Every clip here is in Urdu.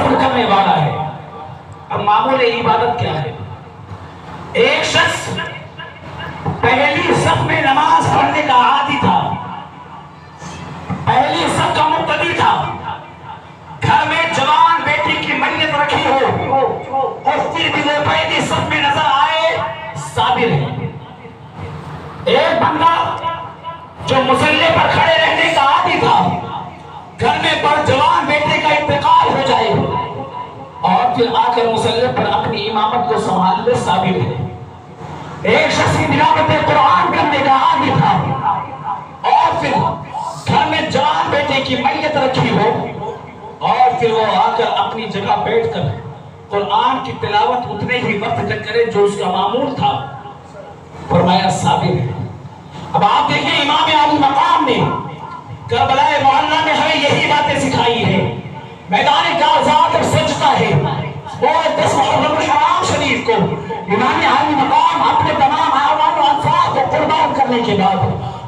صبر کرنے والا ہے۔ اب معمول عبادت کیا ہے؟ ایک شخص پہلی صف میں نماز پڑھنے کا عادی تھا، پہلی صف کا مقتدی تھا، گھر میں جوان بیٹی کی میت رکھی ہو اور پھر بھی وہ پہلی صف میں نظر آئے، صابر ہے۔ ایک بندہ جو مصلی پر کھڑے رہنے کا عادی تھا، گھر میں پر جوان بیٹے کا انتقال ہو جائے اور پھر آ کر مصلی پر اپنی امامت کو سنبھال لے، صابر ہے۔ ایک شخص کی تلاوت قرآن کرنے کا عادی تھا اور پھر گھر میں جوان بیٹے کی میت رکھی ہو اور پھر وہ آ کر اپنی جگہ بیٹھ کر قرآن کی تلاوت اتنے ہی وقت تک کرے جو اس کا معمول تھا، فرمایا صابر ہے۔ اب آپ دیکھیں امام علی مقام نے کربلا معلیٰ میں ہمیں یہی باتیں سکھائی ہے۔ میدان کارزات جب سجتا ہے وہ 10 محرم الحرام شریف کو امام علی مقام اپنے تمام اعوان و انفاق کو قربان کرنے کے بعد،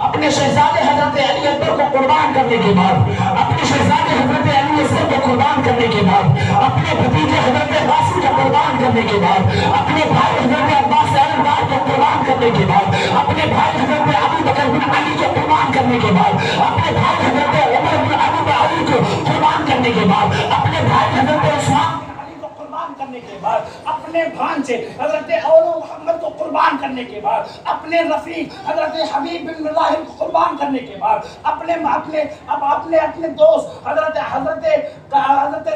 اپنے شہزادے حضرت علی اکبر کو قربان کرنے کے بعد، اپنے شہزادے حضرت علی اصغر کو قربان کرنے کے بعد، اپنے بھتیجے حضرت قاسم کو قربان کرنے کے بعد، اپنے بھائی حضرت عباس علمدار کو قربان کرنے کے بعد، اپنے بھائی حضرت ابو بکر بن علی کو قربان کرنے کے بعد، اپنے بھائی حضرت عمر بن ابو علی کو قربان کرنے کے بعد، اپنے بھائی حضرت عثمان کو قربان کرنے کے بعد، اپنے بھانجے حضرت اولو محمد کو قربان کرنے کے بعد، اپنے رفیق حضرت حبیب بن مظاہر کو قربان کرنے کے بعد، اپنے دوست حضرت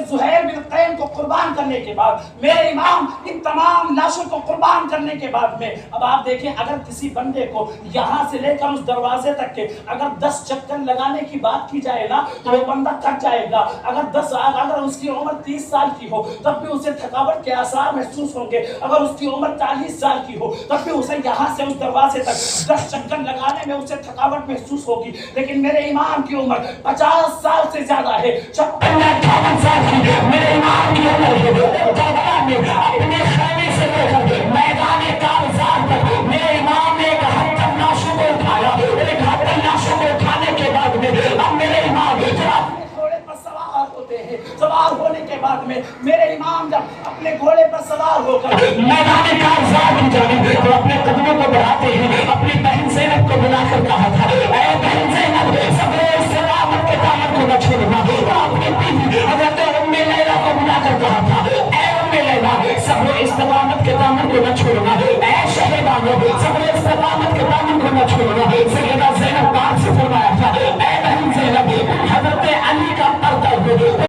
زہیر بن قین کو قربان کرنے کے بعد، میرے امام ان تمام لاشوں کو قربان کرنے کے بعد میں اب آپ دیکھیں اگر کسی بندے کو یہاں سے لے کر اس دروازے تک کے اگر 10 چکر لگانے کی بات کی جائے نا تو وہ بندہ کٹ جائے گا۔ اگر اس کی عمر 30 سال کی ہو تب بھی اسے تھکاوٹ کے آثار محسوس ہوں گے، اگر اس کی عمر 40 سال کی ہو تب بھی اسے یہاں سے اس دروازے تک 10 چکر لگانے میں اسے تھکاوٹ محسوس ہوگی۔ لیکن میرے امام کی عمر 50 سال سے زیادہ ہے، 56 سال کی میرے امام کی عمر ہے۔ کربلا میں اپنے خیمے سے لے کر میدان کارزات تک میرے امام نے ایک ہتھن لاشوں کو اٹھایا، ایک ہتھن لاشوں کو اٹھانے کے بعد میں اب میرے امام جب اپنے گھوڑے پر سوار ہوتے ہیں، سوار ہونے کے بعد میں میرے امام جب اپنے گھوڑے پر سوار ہو کر میدان کارزات کی جانب تو اپنے قدموں کو بڑھاتے ہیں، اپنی بہن زینب کو بلا کر کہا تھا، اے بہن زینب صبر و استقامت کے دامن کو نہ چھوڑنا، اپنی